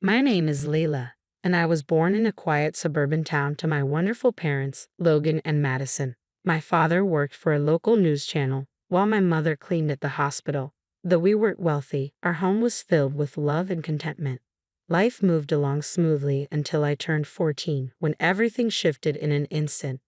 My name is Layla, and I was born in a quiet suburban town to my wonderful parents, Logan and Madison. My father worked for a local news channel, while my mother cleaned at the hospital. Though we weren't wealthy, our home was filled with love and contentment. Life moved along smoothly until I turned 14, when everything shifted in an instant.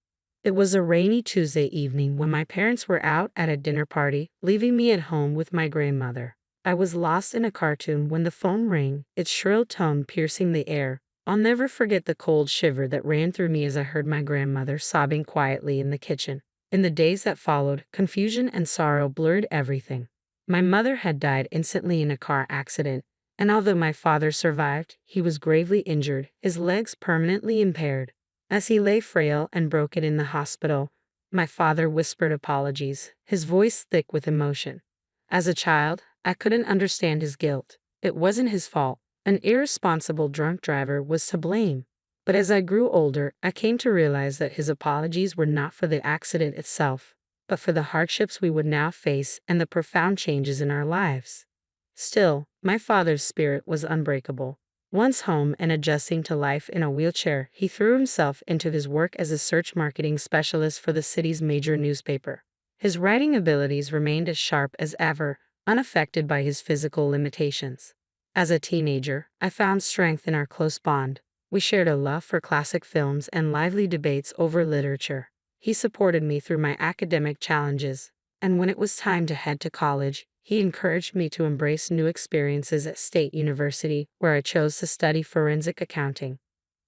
It was a rainy Tuesday evening when my parents were out at a dinner party, leaving me at home with my grandmother. I was lost in a cartoon when the phone rang, its shrill tone piercing the air. I'll never forget the cold shiver that ran through me as I heard my grandmother sobbing quietly in the kitchen. In the days that followed, confusion and sorrow blurred everything. My mother had died instantly in a car accident, and although my father survived, he was gravely injured, his legs permanently impaired. As he lay frail and broken in the hospital, my father whispered apologies, his voice thick with emotion. As a child, I couldn't understand his guilt. It wasn't his fault. An irresponsible drunk driver was to blame. But as I grew older, I came to realize that his apologies were not for the accident itself, but for the hardships we would now face and the profound changes in our lives. Still, my father's spirit was unbreakable. Once home and adjusting to life in a wheelchair, he threw himself into his work as a search marketing specialist for the city's major newspaper. His writing abilities remained as sharp as ever, unaffected by his physical limitations. As a teenager, I found strength in our close bond. We shared a love for classic films and lively debates over literature. He supported me through my academic challenges, and when it was time to head to college, he encouraged me to embrace new experiences at State University, where I chose to study forensic accounting.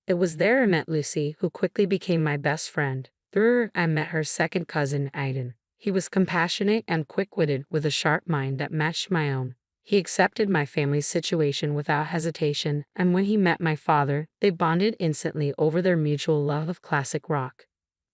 It was there I met Lucy, who quickly became my best friend. Through her, I met her second cousin, Aiden. He was compassionate and quick-witted with a sharp mind that matched my own. He accepted my family's situation without hesitation, and when he met my father, they bonded instantly over their mutual love of classic rock.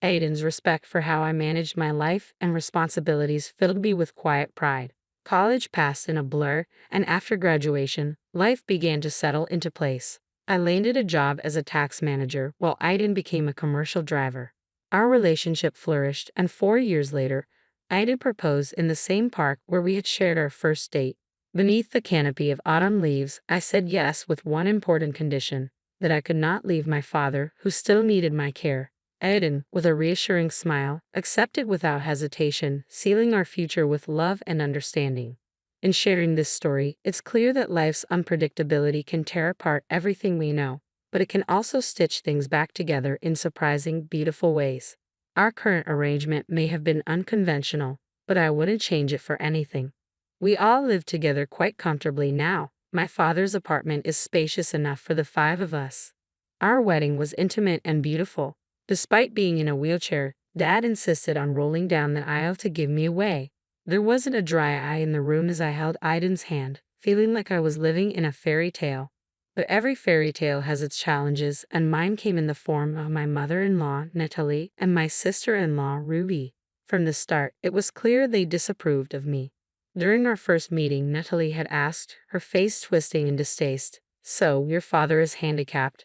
Aiden's respect for how I managed my life and responsibilities filled me with quiet pride. College passed in a blur, and after graduation, life began to settle into place. I landed a job as a tax manager while Aiden became a commercial driver. Our relationship flourished, and 4 years later, Aiden proposed in the same park where we had shared our first date. Beneath the canopy of autumn leaves, I said yes with one important condition: that I could not leave my father, who still needed my care. Aiden, with a reassuring smile, accepted without hesitation, sealing our future with love and understanding. In sharing this story, it's clear that life's unpredictability can tear apart everything we know, but it can also stitch things back together in surprising, beautiful ways. Our current arrangement may have been unconventional, but I wouldn't change it for anything. We all live together quite comfortably now. My father's apartment is spacious enough for the 5 of us. Our wedding was intimate and beautiful. Despite being in a wheelchair, Dad insisted on rolling down the aisle to give me away. There wasn't a dry eye in the room as I held Aiden's hand, feeling like I was living in a fairy tale. But every fairy tale has its challenges, and mine came in the form of my mother-in-law, Natalie, and my sister-in-law, Ruby. From the start, it was clear they disapproved of me. During our first meeting, Natalie had asked, her face twisting in distaste, "So, your father is handicapped?"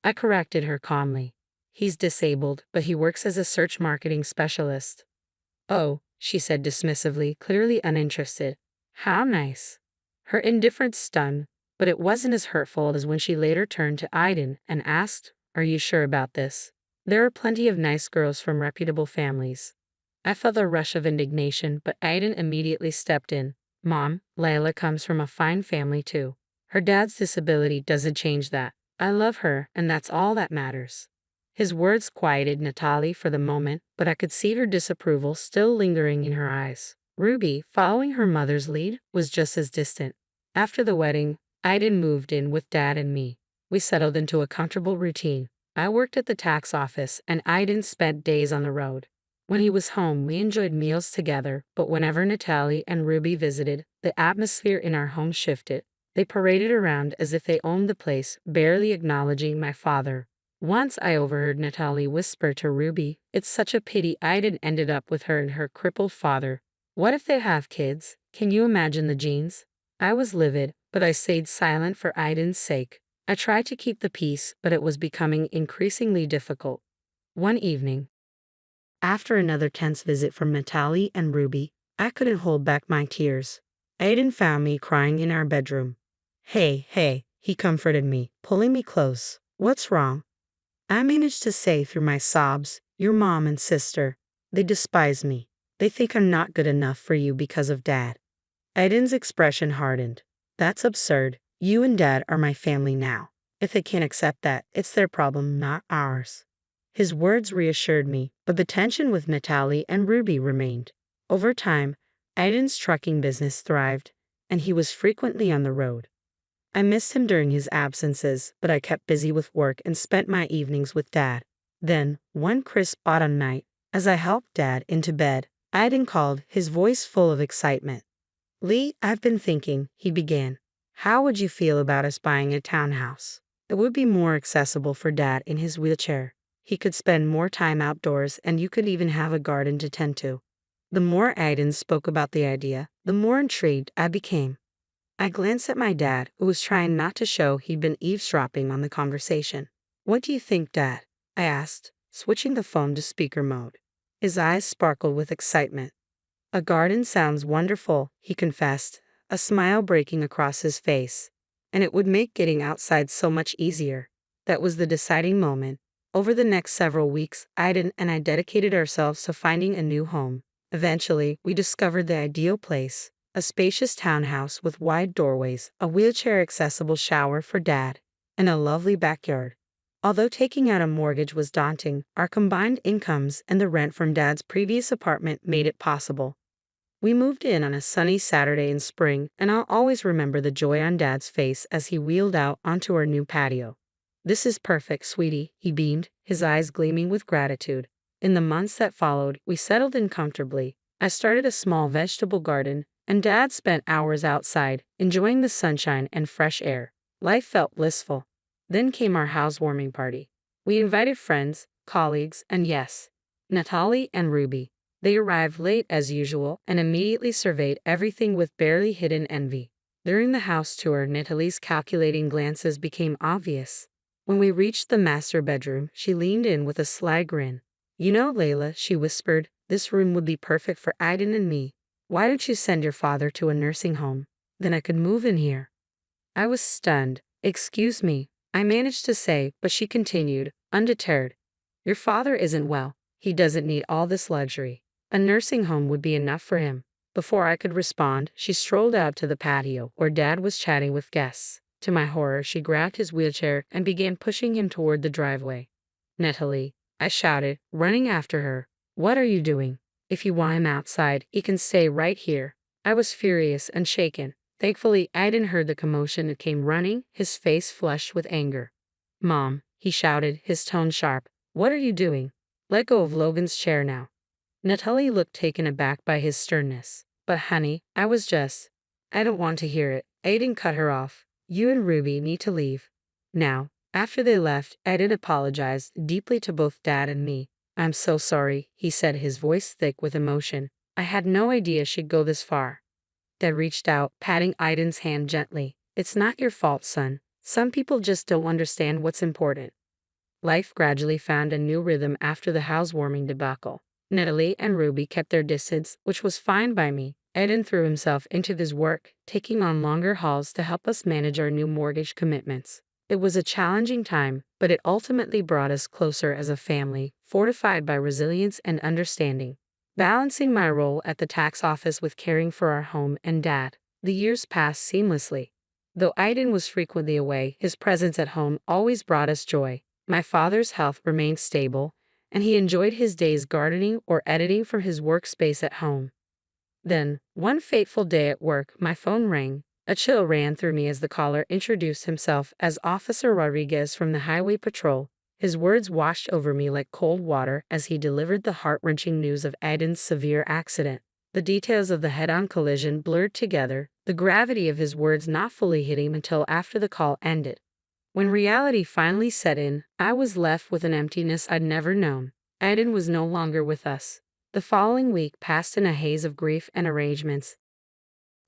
I corrected her calmly. "He's disabled, but he works as a search marketing specialist." "Oh," she said dismissively, clearly uninterested. "How nice." Her indifference stunned, but it wasn't as hurtful as when she later turned to Aiden and asked, "Are you sure about this? There are plenty of nice girls from reputable families." I felt a rush of indignation, but Aiden immediately stepped in. "Mom, Layla comes from a fine family too. Her dad's disability doesn't change that. I love her, and that's all that matters." His words quieted Natalie for the moment, but I could see her disapproval still lingering in her eyes. Ruby, following her mother's lead, was just as distant. After the wedding, Aiden moved in with Dad and me. We settled into a comfortable routine. I worked at the tax office, and Aiden spent days on the road. When he was home, we enjoyed meals together, but whenever Natalie and Ruby visited, the atmosphere in our home shifted. They paraded around as if they owned the place, barely acknowledging my father. Once I overheard Natalie whisper to Ruby, "It's such a pity Aiden ended up with her and her crippled father. What if they have kids? Can you imagine the genes?" I was livid, but I stayed silent for Aiden's sake. I tried to keep the peace, but it was becoming increasingly difficult. One evening, after another tense visit from Natalie and Ruby, I couldn't hold back my tears. Aiden found me crying in our bedroom. Hey," He comforted me, pulling me close. What's wrong? I managed to say through my sobs, your mom and sister. They despise me. They think I'm not good enough for you because of Dad. Aiden's expression hardened. That's absurd. You and Dad are my family now. If they can't accept that, it's their problem, not ours. His words reassured me, but the tension with Natalie and Ruby remained. Over time, Aiden's trucking business thrived, and he was frequently on the road. I missed him during his absences, but I kept busy with work and spent my evenings with Dad. Then, one crisp autumn night, as I helped Dad into bed, Aiden called, his voice full of excitement. Lee, I've been thinking, he began. How would you feel about us buying a townhouse? It would be more accessible for Dad in his wheelchair. He could spend more time outdoors and you could even have a garden to tend to. The more Aiden spoke about the idea, the more intrigued I became. I glanced at my dad, who was trying not to show he'd been eavesdropping on the conversation. What do you think, Dad? I asked, switching the phone to speaker mode. His eyes sparkled with excitement. A garden sounds wonderful, he confessed, a smile breaking across his face. And it would make getting outside so much easier. That was the deciding moment. Over the next several weeks, Aiden and I dedicated ourselves to finding a new home. Eventually, we discovered the ideal place. A spacious townhouse with wide doorways, a wheelchair-accessible shower for Dad, and a lovely backyard. Although taking out a mortgage was daunting, our combined incomes and the rent from Dad's previous apartment made it possible. We moved in on a sunny Saturday in spring, and I'll always remember the joy on Dad's face as he wheeled out onto our new patio. This is perfect, sweetie, he beamed, his eyes gleaming with gratitude. In the months that followed, we settled in comfortably. I started a small vegetable garden, and Dad spent hours outside, enjoying the sunshine and fresh air. Life felt blissful. Then came our housewarming party. We invited friends, colleagues, and yes, Natalie and Ruby. They arrived late as usual and immediately surveyed everything with barely hidden envy. During the house tour, Natalie's calculating glances became obvious. When we reached the master bedroom, she leaned in with a sly grin. You know, Layla, she whispered, this room would be perfect for Aiden and me. Why don't you send your father to a nursing home? Then I could move in here. I was stunned. Excuse me, I managed to say, but she continued, undeterred. Your father isn't well. He doesn't need all this luxury. A nursing home would be enough for him. Before I could respond, she strolled out to the patio, where Dad was chatting with guests. To my horror, she grabbed his wheelchair and began pushing him toward the driveway. Natalie, I shouted, running after her. What are you doing? If you want him outside, he can stay right here. I was furious and shaken. Thankfully, Aiden heard the commotion and came running, his face flushed with anger. Mom, he shouted, his tone sharp. What are you doing? Let go of Logan's chair now. Natalie looked taken aback by his sternness. But honey, I don't want to hear it. Aiden cut her off. You and Ruby need to leave. Now, after they left, Aiden apologized deeply to both Dad and me. I'm so sorry, he said, his voice thick with emotion. I had no idea she'd go this far. Dad reached out, patting Aiden's hand gently. It's not your fault, son. Some people just don't understand what's important. Life gradually found a new rhythm after the housewarming debacle. Natalie and Ruby kept their distance, which was fine by me. Aiden threw himself into his work, taking on longer hauls to help us manage our new mortgage commitments. It was a challenging time, but it ultimately brought us closer as a family, fortified by resilience and understanding. Balancing my role at the tax office with caring for our home and Dad, the years passed seamlessly. Though Aiden was frequently away, his presence at home always brought us joy. My father's health remained stable, and he enjoyed his days gardening or editing from his workspace at home. Then, one fateful day at work, my phone rang. A chill ran through me as the caller introduced himself as Officer Rodriguez from the Highway Patrol. His words washed over me like cold water as he delivered the heart-wrenching news of Aiden's severe accident. The details of the head-on collision blurred together, the gravity of his words not fully hitting him until after the call ended. When reality finally set in, I was left with an emptiness I'd never known. Aiden was no longer with us. The following week passed in a haze of grief and arrangements,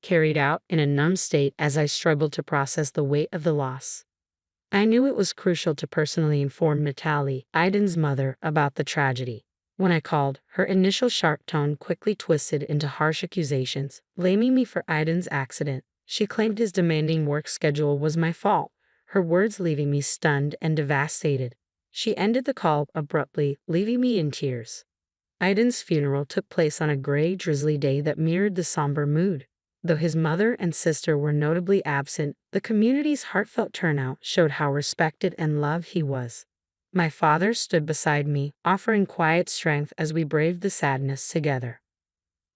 carried out in a numb state as I struggled to process the weight of the loss. I knew it was crucial to personally inform Natalie, Aiden's mother, about the tragedy. When I called, her initial sharp tone quickly twisted into harsh accusations, blaming me for Aiden's accident. She claimed his demanding work schedule was my fault, her words leaving me stunned and devastated. She ended the call abruptly, leaving me in tears. Aiden's funeral took place on a gray, drizzly day that mirrored the somber mood. Though his mother and sister were notably absent, the community's heartfelt turnout showed how respected and loved he was. My father stood beside me, offering quiet strength as we braved the sadness together.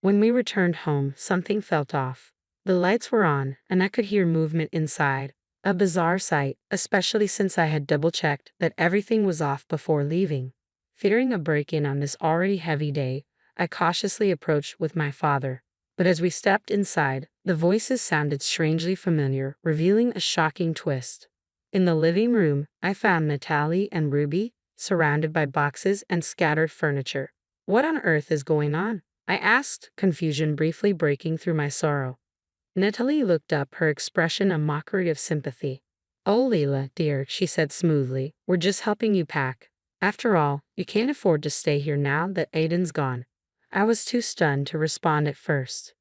When we returned home, something felt off. The lights were on, and I could hear movement inside. A bizarre sight, especially since I had double-checked that everything was off before leaving. Fearing a break-in on this already heavy day, I cautiously approached with my father. But as we stepped inside, the voices sounded strangely familiar, revealing a shocking twist. In the living room, I found Natalie and Ruby, surrounded by boxes and scattered furniture. "What on earth is going on?" I asked, confusion briefly breaking through my sorrow. Natalie looked up, her expression a mockery of sympathy. "Oh, Layla, dear," she said smoothly, "we're just helping you pack. After all, you can't afford to stay here now that Aiden's gone." I was too stunned to respond at first.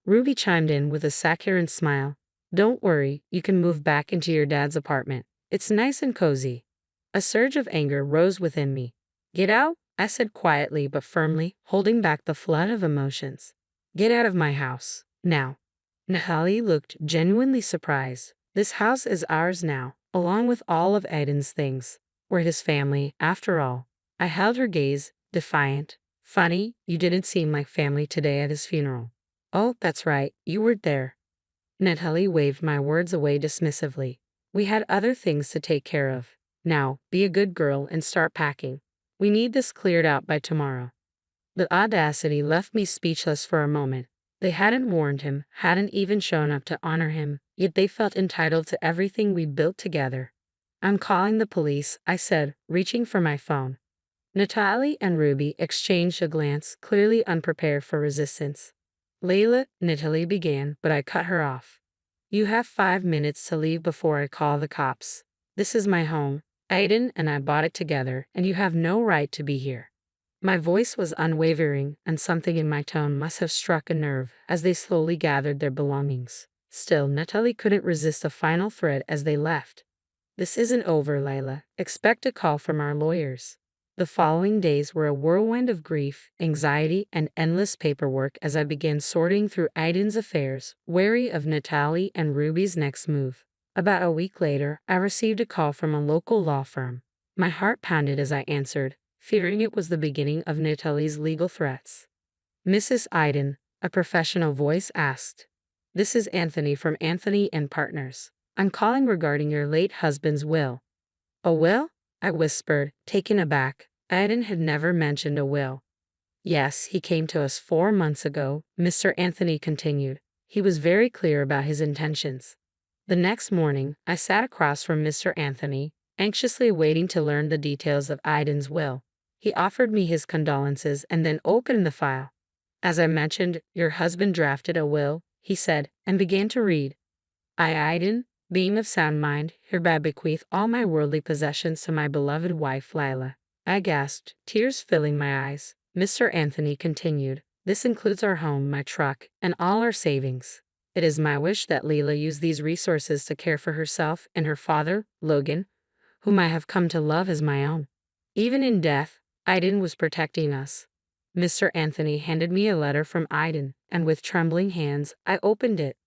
Ruby chimed in with a saccharine smile. "Don't worry, you can move back into your dad's apartment. It's nice and cozy." A surge of anger rose within me. "Get out," I said quietly but firmly, holding back the flood of emotions. "Get out of my house, now." Natalie looked genuinely surprised. "This house is ours now, along with all of Aiden's things. We're his family, after all." I held her gaze, defiant. "Funny, you didn't seem like family today at his funeral." "Oh, that's right, you weren't there." Natalie waved my words away dismissively. "We had other things to take care of. Now, be a good girl and start packing. We need this cleared out by tomorrow." The audacity left me speechless for a moment. They hadn't warned him, hadn't even shown up to honor him, yet they felt entitled to everything we'd built together. "I'm calling the police," I said, reaching for my phone. Natalie and Ruby exchanged a glance, clearly unprepared for resistance. "Layla," Natalie began, but I cut her off. "You have 5 minutes to leave before I call the cops. This is my home. Aiden and I bought it together, and you have no right to be here." My voice was unwavering, and something in my tone must have struck a nerve as they slowly gathered their belongings. Still, Natalie couldn't resist a final threat as they left. "This isn't over, Layla. Expect a call from our lawyers." The following days were a whirlwind of grief, anxiety, and endless paperwork as I began sorting through Aiden's affairs, wary of Natalie and Ruby's next move. About a week later, I received a call from a local law firm. My heart pounded as I answered, fearing it was the beginning of Natalie's legal threats. "Mrs. Aiden," a professional voice asked. "This is Anthony from Anthony and Partners. I'm calling regarding your late husband's will." "A will?" I whispered, taken aback. Aiden had never mentioned a will. "Yes, he came to us 4 months ago," Mr. Anthony continued. "He was very clear about his intentions." The next morning, I sat across from Mr. Anthony, anxiously waiting to learn the details of Aiden's will. He offered me his condolences and then opened the file. "As I mentioned, your husband drafted a will," he said, and began to read. "I, Aiden, being of sound mind, hereby bequeath all my worldly possessions to my beloved wife, Layla." I gasped, tears filling my eyes. Mr. Anthony continued, "This includes our home, my truck, and all our savings. It is my wish that Layla use these resources to care for herself and her father, Logan, whom I have come to love as my own. Even in death, Aiden was protecting us." Mr. Anthony handed me a letter from Aiden, and with trembling hands, I opened it.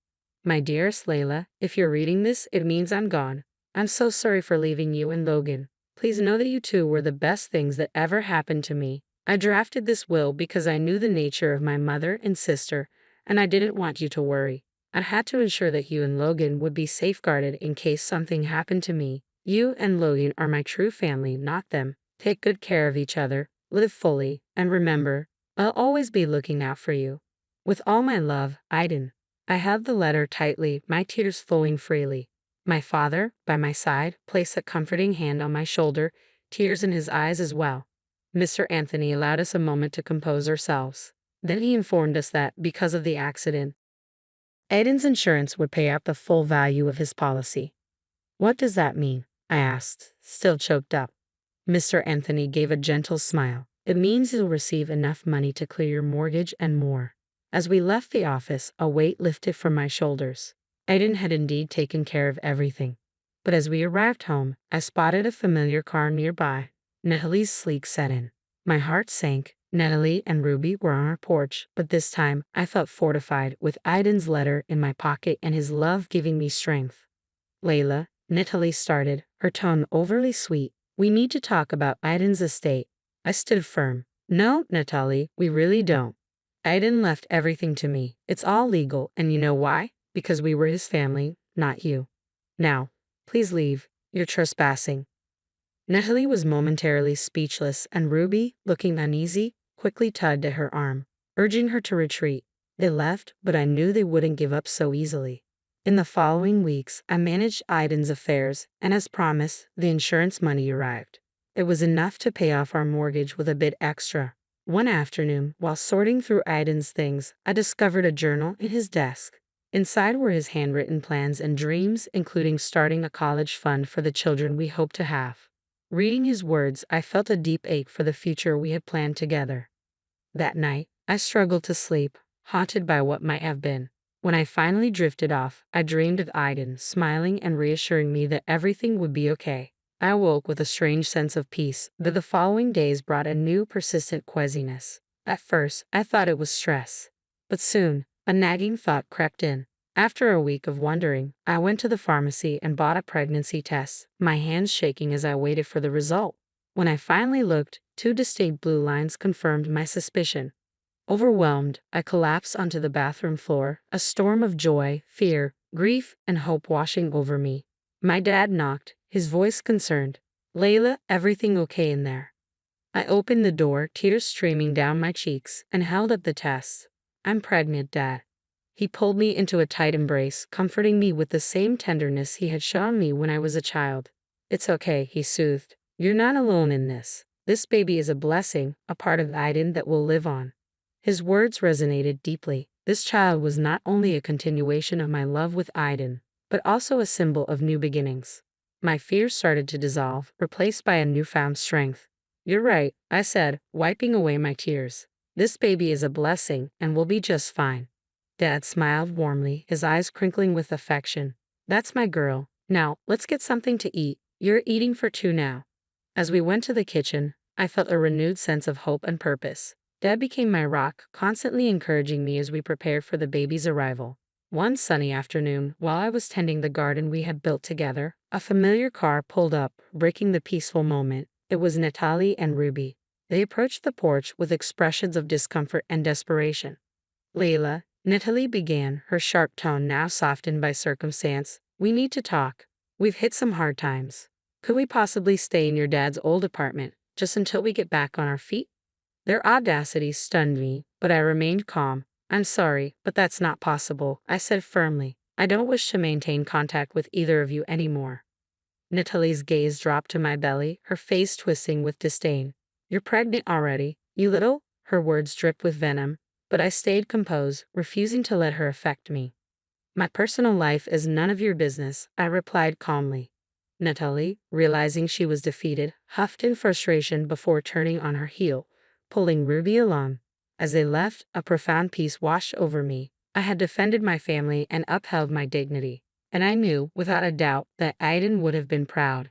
"My dearest Layla, if you're reading this, it means I'm gone. I'm so sorry for leaving you and Logan. Please know that you two were the best things that ever happened to me. I drafted this will because I knew the nature of my mother and sister, and I didn't want you to worry. I had to ensure that you and Logan would be safeguarded in case something happened to me. You and Logan are my true family, not them. Take good care of each other, live fully, and remember, I'll always be looking out for you. With all my love, Aiden." I held the letter tightly, my tears flowing freely. My father, by my side, placed a comforting hand on my shoulder, tears in his eyes as well. Mr. Anthony allowed us a moment to compose ourselves. Then he informed us that, because of the accident, Aiden's insurance would pay out the full value of his policy. "What does that mean?" I asked, still choked up. Mr. Anthony gave a gentle smile. "It means you'll receive enough money to clear your mortgage and more." As we left the office, a weight lifted from my shoulders. Aiden had indeed taken care of everything. But as we arrived home, I spotted a familiar car nearby. Natalie's sleek sedan. My heart sank. Natalie and Ruby were on our porch, but this time I felt fortified with Aiden's letter in my pocket and his love giving me strength. Layla, Natalie started, her tone overly sweet. We need to talk about Aiden's estate. I stood firm. No, Natalie, we really don't. Aiden left everything to me. It's all legal, and you know why? Because we were his family, not you. Now, please leave. You're trespassing. Natalie was momentarily speechless, and Ruby, looking uneasy, quickly tugged at her arm, urging her to retreat. They left, but I knew they wouldn't give up so easily. In the following weeks, I managed Aiden's affairs, and as promised, the insurance money arrived. It was enough to pay off our mortgage with a bit extra. One afternoon, while sorting through Aiden's things, I discovered a journal in his desk. Inside were his handwritten plans and dreams, including starting a college fund for the children we hope to have. Reading his words, I felt a deep ache for the future we had planned together. That night, I struggled to sleep, haunted by what might have been. When I finally drifted off, I dreamed of Aiden, smiling and reassuring me that everything would be okay. I awoke with a strange sense of peace, but the following days brought a new, persistent queasiness. At first, I thought it was stress. But soon, a nagging thought crept in. After a week of wondering, I went to the pharmacy and bought a pregnancy test, my hands shaking as I waited for the result. When I finally looked, 2 distinct blue lines confirmed my suspicion. Overwhelmed, I collapsed onto the bathroom floor, a storm of joy, fear, grief, and hope washing over me. My dad knocked, his voice concerned. Layla, everything okay in there? I opened the door, tears streaming down my cheeks, and held up the test. I'm pregnant, Dad. He pulled me into a tight embrace, comforting me with the same tenderness he had shown me when I was a child. It's okay, he soothed. You're not alone in this. This baby is a blessing, a part of Aiden that will live on. His words resonated deeply. This child was not only a continuation of my love with Aiden, but also a symbol of new beginnings. My fears started to dissolve, replaced by a newfound strength. You're right, I said, wiping away my tears. This baby is a blessing and will be just fine. Dad smiled warmly, his eyes crinkling with affection. That's my girl. Now, let's get something to eat. You're eating for 2 now. As we went to the kitchen, I felt a renewed sense of hope and purpose. Dad became my rock, constantly encouraging me as we prepared for the baby's arrival. One sunny afternoon, while I was tending the garden we had built together, a familiar car pulled up, breaking the peaceful moment. It was Natalie and Ruby. They approached the porch with expressions of discomfort and desperation. Layla, Natalie began, her sharp tone now softened by circumstance. We need to talk. We've hit some hard times. Could we possibly stay in your dad's old apartment, just until we get back on our feet? Their audacity stunned me, but I remained calm. I'm sorry, but that's not possible, I said firmly. I don't wish to maintain contact with either of you anymore. Natalie's gaze dropped to my belly, her face twisting with disdain. You're pregnant already, you little? Her words dripped with venom, but I stayed composed, refusing to let her affect me. My personal life is none of your business, I replied calmly. Natalie, realizing she was defeated, huffed in frustration before turning on her heel, pulling Ruby along. As they left, a profound peace washed over me. I had defended my family and upheld my dignity, and I knew, without a doubt, that Aiden would have been proud.